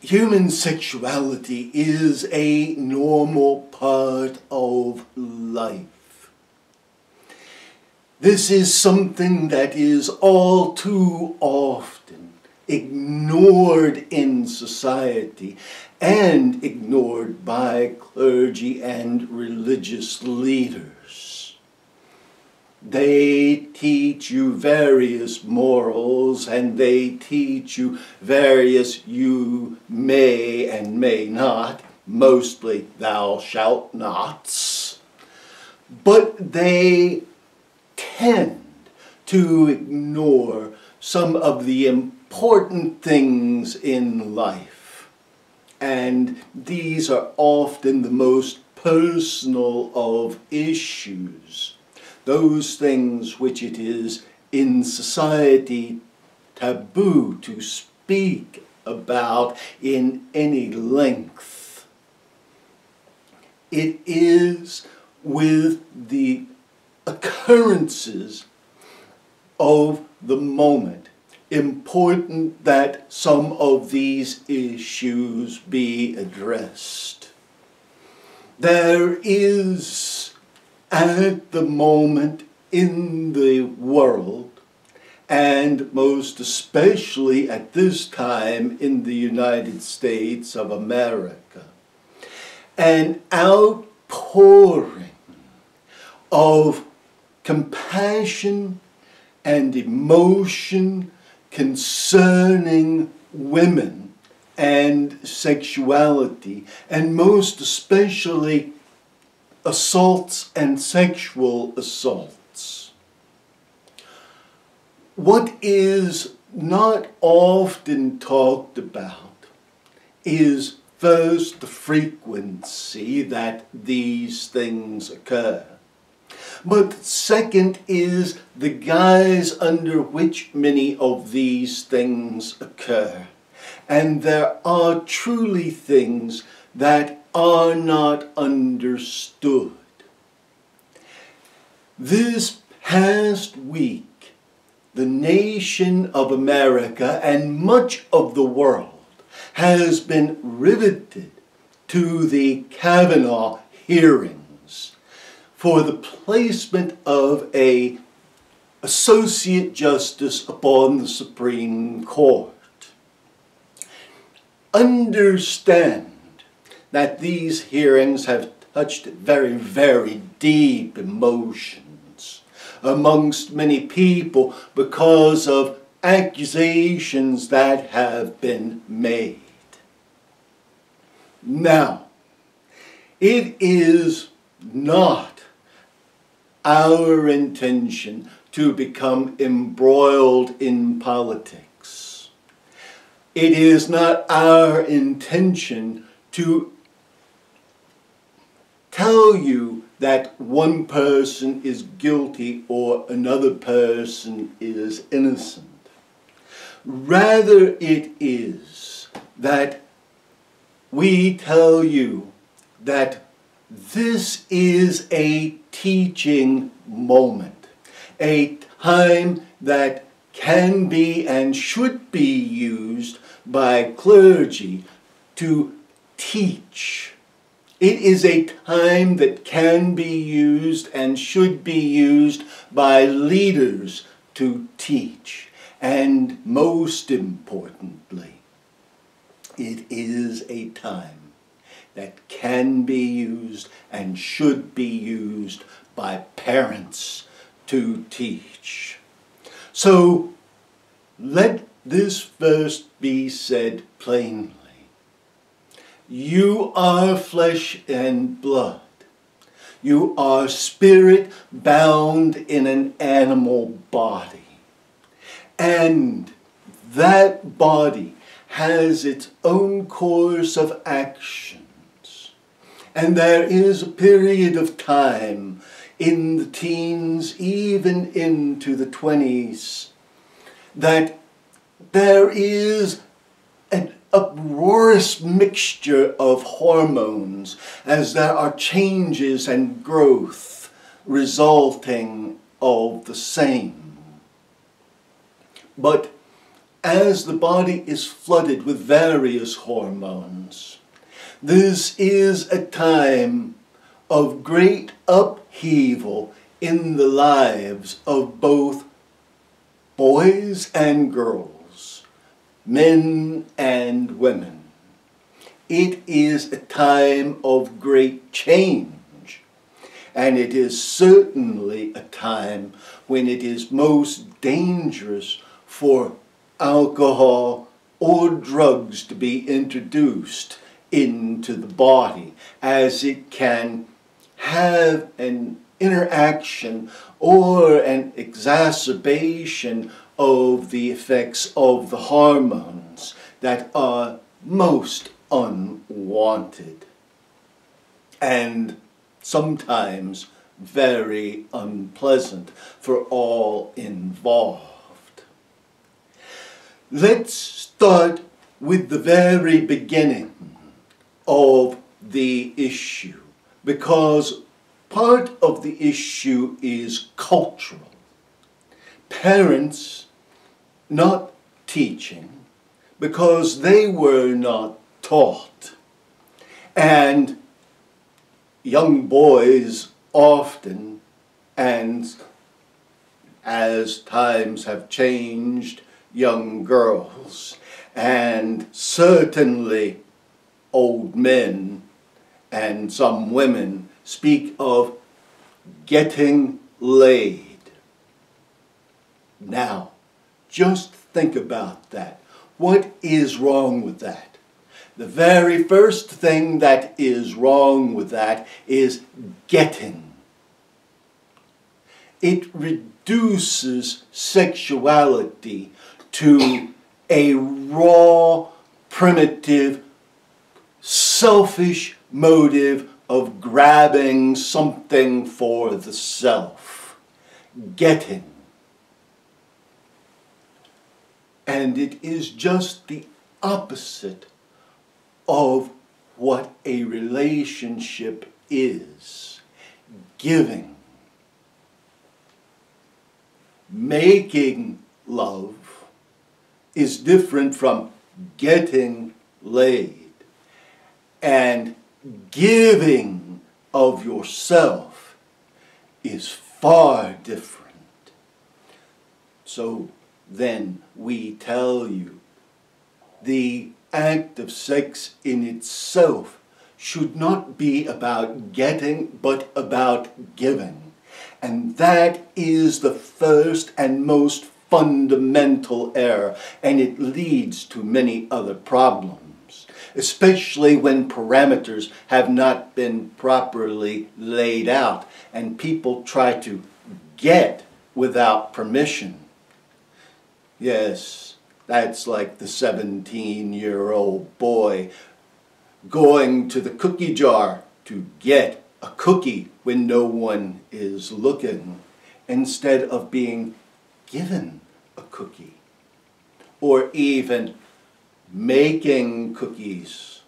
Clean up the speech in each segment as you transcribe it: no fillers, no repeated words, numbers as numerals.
Human sexuality is a normal part of life. This is something that is all too often ignored in society and ignored by clergy and religious leaders. They teach you various morals, and they teach you various you may and may not, mostly thou shalt nots, but they tend to ignore some of the important things in life. And these are often the most personal of issues. Those things which it is in society taboo to speak about in any length. It is with the occurrences of the moment important that some of these issues be addressed. There is at the moment in the world, and most especially at this time in the United States of America, an outpouring of compassion and emotion concerning women and sexuality, and most especially assaults and sexual assaults. What is not often talked about is first the frequency that these things occur. But second is the guise under which many of these things occur. And there are truly things that are not understood. This past week, the nation of America and much of the world has been riveted to the Kavanaugh hearings for the placement of an associate justice upon the Supreme Court. Understand that these hearings have touched very, very deep emotions amongst many people because of accusations that have been made. Now, it is not our intention to become embroiled in politics. It is not our intention to tell you that one person is guilty or another person is innocent. Rather, it is that we tell you that this is a teaching moment, a time that can be and should be used by clergy to teach. It is a time that can be used and should be used by leaders to teach. And most importantly, it is a time that can be used and should be used by parents to teach. So let this first be said plainly. You are flesh and blood. You are spirit bound in an animal body. And that body has its own course of actions. And there is a period of time in the teens, even into the 20s, that there is an uproarious mixture of hormones as there are changes and growth resulting of the same. But as the body is flooded with various hormones. This is a time of great upheaval in the lives of both boys and girls, men and women. It is a time of great change, and it is certainly a time when it is most dangerous for alcohol or drugs to be introduced into the body, as it can have an interaction or an exacerbation of the effects of the hormones that are most unwanted and sometimes very unpleasant for all involved. Let's start with the very beginning of the issue, because part of the issue is cultural. Parents not teaching because they were not taught. And young boys often, and as times have changed, young girls, and certainly old men and some women speak of getting laid. Now, just think about that. What is wrong with that? The very first thing that is wrong with that is getting. It reduces sexuality to a raw, primitive, selfish motive of grabbing something for the self. Getting. And it is just the opposite of what a relationship is. Giving. Making love is different from getting laid. And giving of yourself is far different. So then we tell you, the act of sex in itself should not be about getting, but about giving. And that is the first and most fundamental error, and it leads to many other problems, especially when parameters have not been properly laid out and people try to get without permission. Yes, that's like the 17-year-old boy going to the cookie jar to get a cookie when no one is looking, instead of being given a cookie, or even making cookies.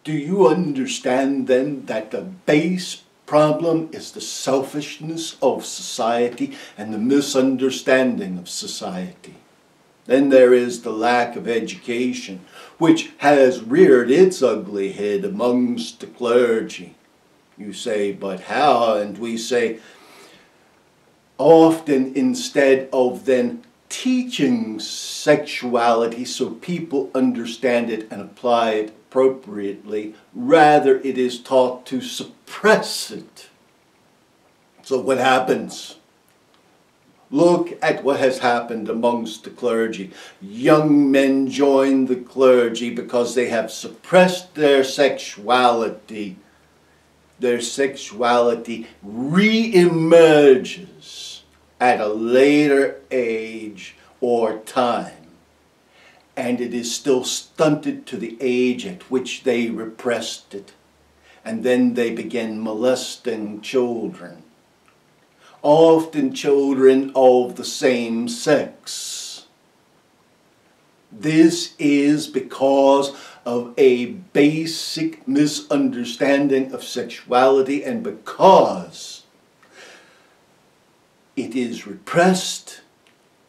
Do you understand then that the base problem is the selfishness of society and the misunderstanding of society? Then there is the lack of education, which has reared its ugly head amongst the clergy. You say, but how? And we say, often instead of then teaching sexuality so people understand it and apply it appropriately, rather it is taught to suppress it. So what happens? Look at what has happened amongst the clergy. Young men join the clergy because they have suppressed their sexuality. Their sexuality re-emerges at a later age or time, and it is still stunted to the age at which they repressed it. And then they begin molesting children, often children of the same sex. This is because of a basic misunderstanding of sexuality, and because it is repressed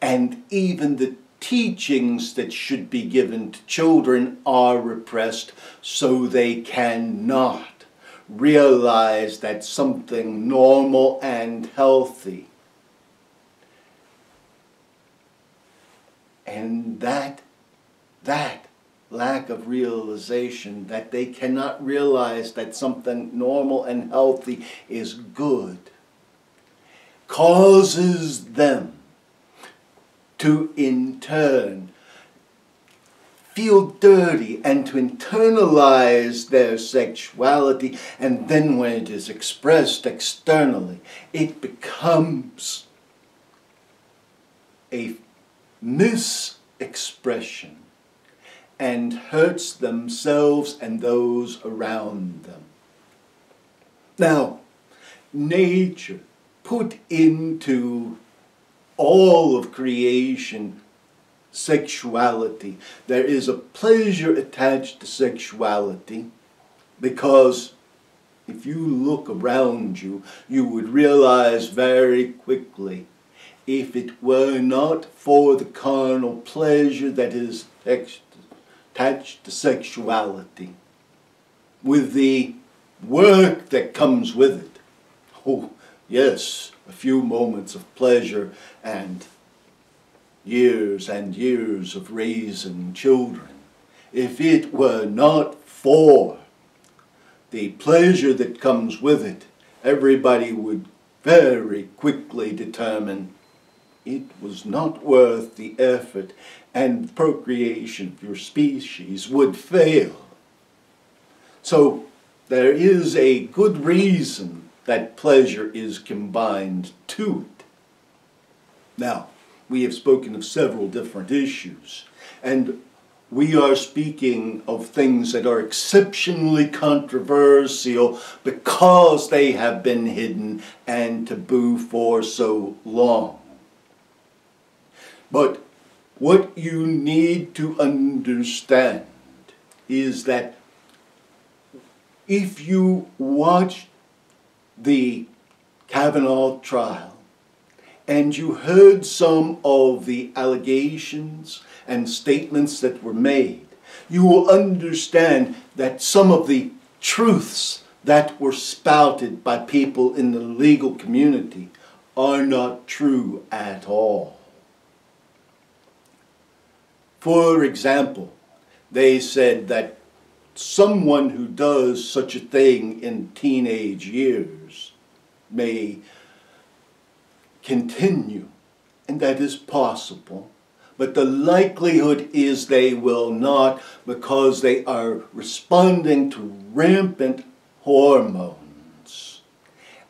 and even the teachings that should be given to children are repressed, so they cannot realize that something normal and healthy. And that lack of realization, that they cannot realize that something normal and healthy is good, causes them to in turn feel dirty and to internalize their sexuality, and then when it is expressed externally, it becomes a misexpression and hurts themselves and those around them. Now, nature put into all of creation sexuality. There is a pleasure attached to sexuality, because if you look around you, you would realize very quickly, if it were not for the carnal pleasure that is attached to sexuality, with the work that comes with it, oh yes, a few moments of pleasure and years of raising children. If it were not for the pleasure that comes with it, everybody would very quickly determine it was not worth the effort, and procreation of your species would fail. So there is a good reason that pleasure is combined to it. Now, we have spoken of several different issues, and we are speaking of things that are exceptionally controversial because they have been hidden and taboo for so long. But what you need to understand is that if you watch the Kavanaugh trial and you heard some of the allegations and statements that were made, you will understand that some of the truths that were spouted by people in the legal community are not true at all. For example, they said that someone who does such a thing in teenage years may continue, and that is possible, but the likelihood is they will not, because they are responding to rampant hormones.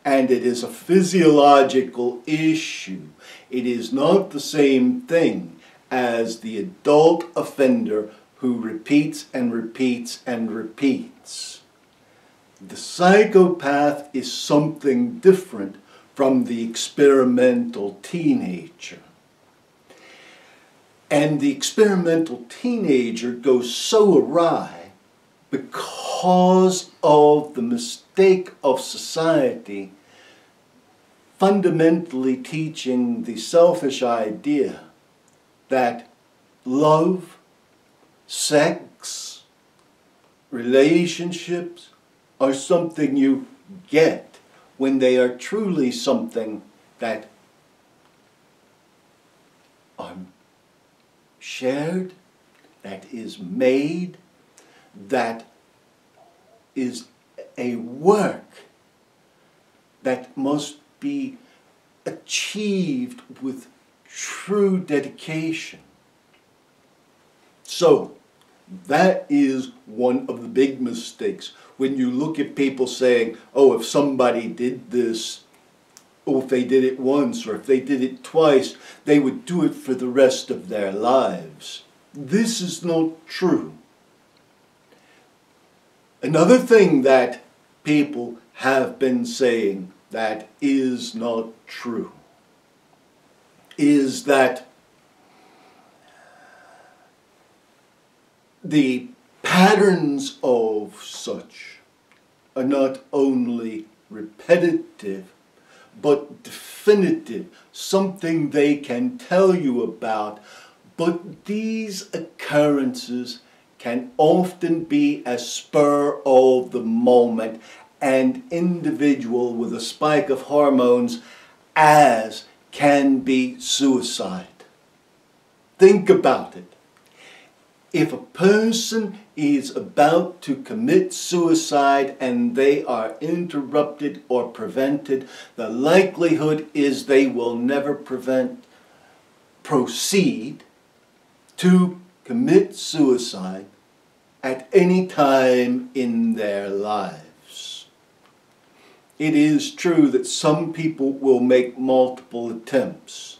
And it is a physiological issue. It is not the same thing as the adult offender who repeats and repeats and repeats. The psychopath is something different from the experimental teenager. And the experimental teenager goes so awry because of the mistake of society fundamentally teaching the selfish idea that love, sex, relationships are something you get, when they are truly something that are shared, that is made, that is a work that must be achieved with true dedication. So, that is one of the big mistakes. When you look at people saying, oh, if somebody did this, or if they did it once, or if they did it twice, they would do it for the rest of their lives. This is not true. Another thing that people have been saying that is not true is that the patterns of such are not only repetitive, but definitive, something they can tell you about. But these occurrences can often be a spur of the moment and individual with a spike of hormones, as can be suicide. Think about it. If a person is about to commit suicide and they are interrupted or prevented, the likelihood is they will never proceed to commit suicide at any time in their lives. It is true that some people will make multiple attempts,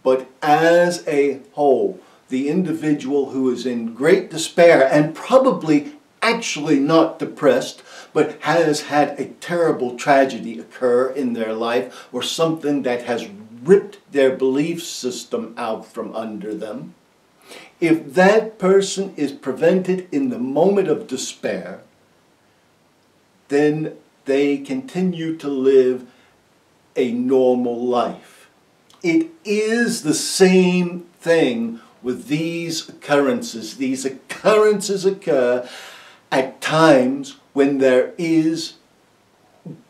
but as a whole, the individual who is in great despair and probably actually not depressed, but has had a terrible tragedy occur in their life, or something that has ripped their belief system out from under them, if that person is prevented in the moment of despair, then they continue to live a normal life. It is the same thing with these occurrences. These occurrences occur at times when there is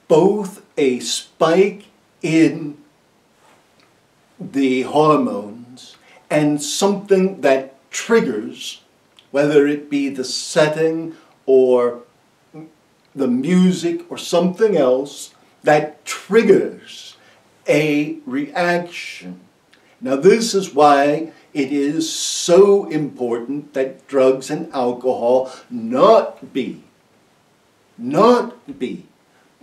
both a spike in the hormones and something that triggers, whether it be the setting or the music or something else, that triggers a reaction. Now, this is why it is so important that drugs and alcohol not be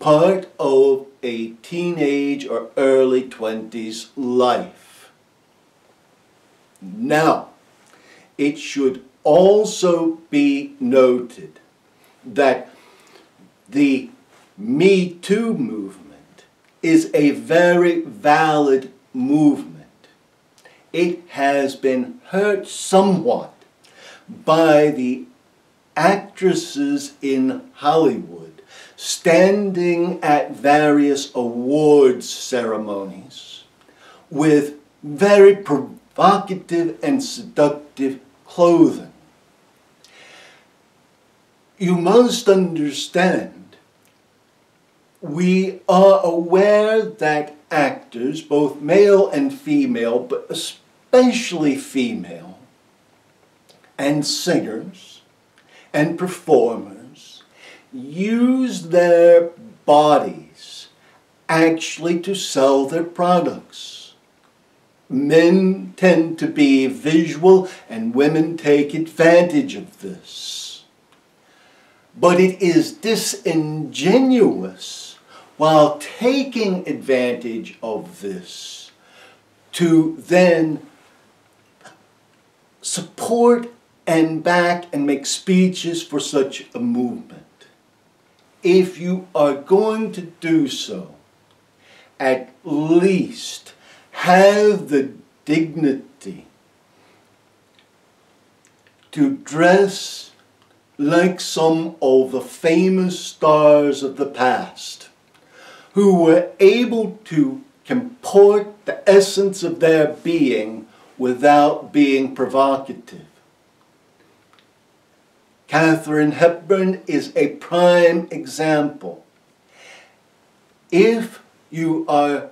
part of a teenage or early 20s life. Now, it should also be noted that the MeToo movement is a very valid movement. It has been hurt somewhat by the actresses in Hollywood standing at various awards ceremonies with very provocative and seductive clothing. You must understand, we are aware that actors, both male and female, but especially female, and singers and performers use their bodies actually to sell their products. Men tend to be visual and women take advantage of this. But it is disingenuous, while taking advantage of this, to then support and back and make speeches for such a movement. If you are going to do so, at least have the dignity to dress like some of the famous stars of the past, who were able to comport the essence of their being without being provocative. Katharine Hepburn is a prime example. If you are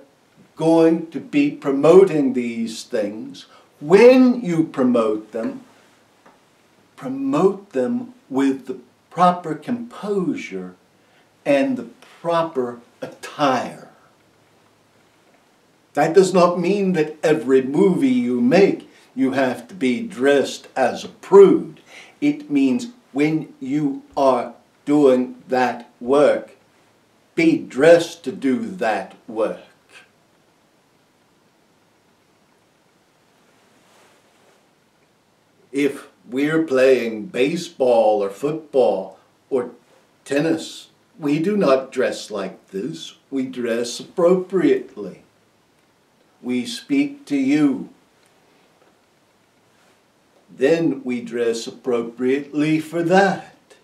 going to be promoting these things, when you promote them with the proper composure and the proper attire. That does not mean that every movie you make, you have to be dressed as a prude. It means when you are doing that work, be dressed to do that work. If we're playing baseball or football or tennis, we do not dress like this. We dress appropriately. We speak to you. Then we dress appropriately for that.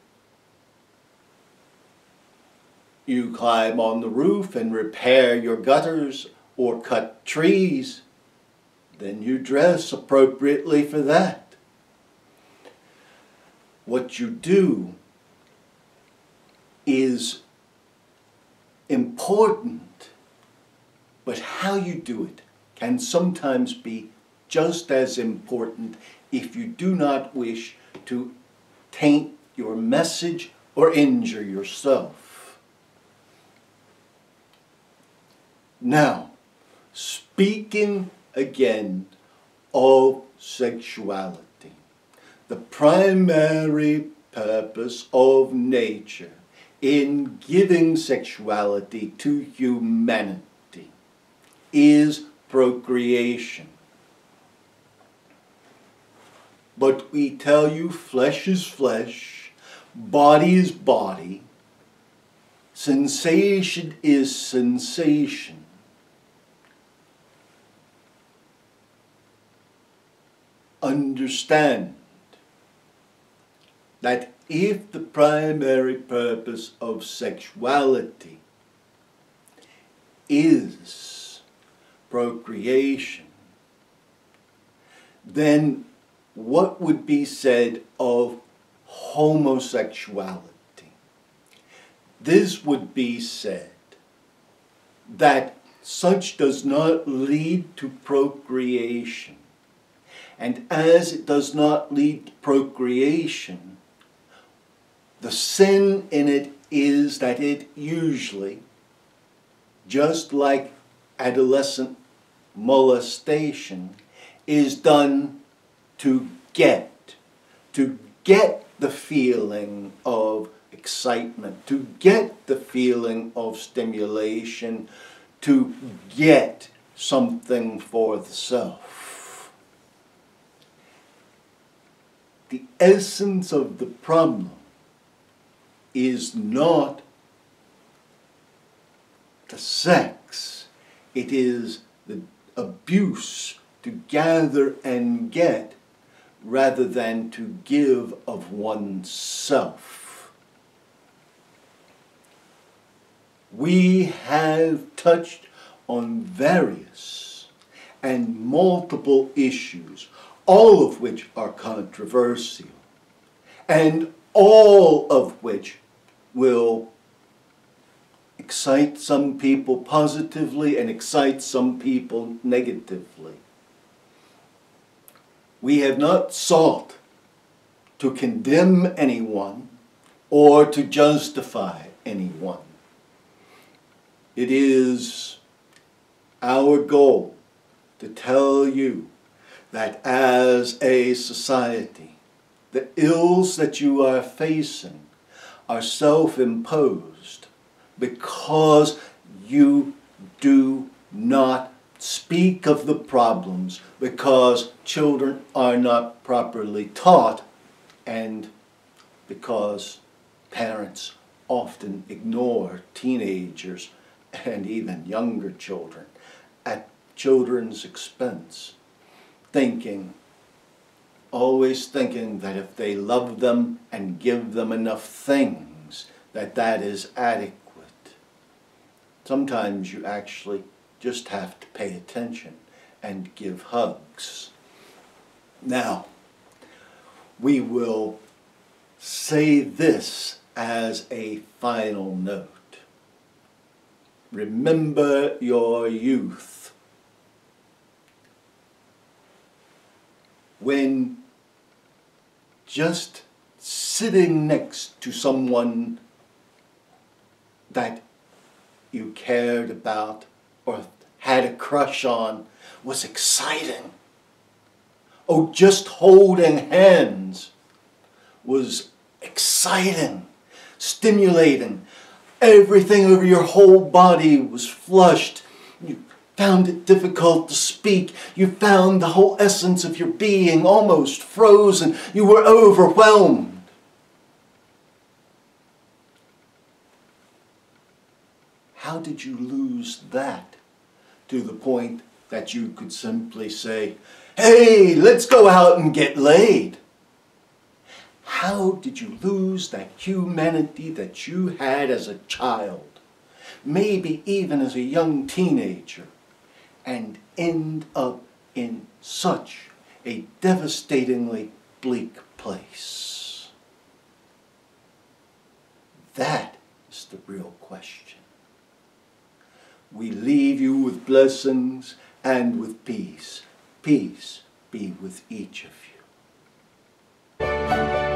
you climb on the roof and repair your gutters or cut trees, then you dress appropriately for that. What you do is important, but how you do it can sometimes be just as important if you do not wish to taint your message or injure yourself. Now, speaking again of sexuality, the primary purpose of nature in giving sexuality to humanity is procreation. But we tell you flesh is flesh, body is body, sensation is sensation. Understand that if the primary purpose of sexuality is procreation, then what would be said of homosexuality? This would be said that such does not lead to procreation. And as it does not lead to procreation, the sin in it is that it usually, just like adolescent molestation, is done to get the feeling of excitement, to get the feeling of stimulation, to get something for the self. The essence of the problem is not the sex, it is the abuse to gather and get rather than to give of oneself. We have touched on various and multiple issues, all of which are controversial, and all of which will excite some people positively and excite some people negatively. We have not sought to condemn anyone or to justify anyone. It is our goal to tell you that as a society, the ills that you are facing are self-imposed because you do not speak of the problems, because children are not properly taught, and because parents often ignore teenagers and even younger children at children's expense, always thinking that if they love them and give them enough things, that is adequate. Sometimes you actually just have to pay attention and give hugs. Now, we will say this as a final note. Remember your youth. When just sitting next to someone that you cared about or had a crush on was exciting. Oh, just holding hands was exciting, stimulating. Everything over your whole body was flushed. You found it difficult to speak. You found the whole essence of your being almost frozen. You were overwhelmed. How did you lose that to the point that you could simply say, "Hey, let's go out and get laid"? How did you lose that humanity that you had as a child? maybe even as a young teenager, and end up in such a devastatingly bleak place? That is the real question. We leave you with blessings and with peace. Peace be with each of you.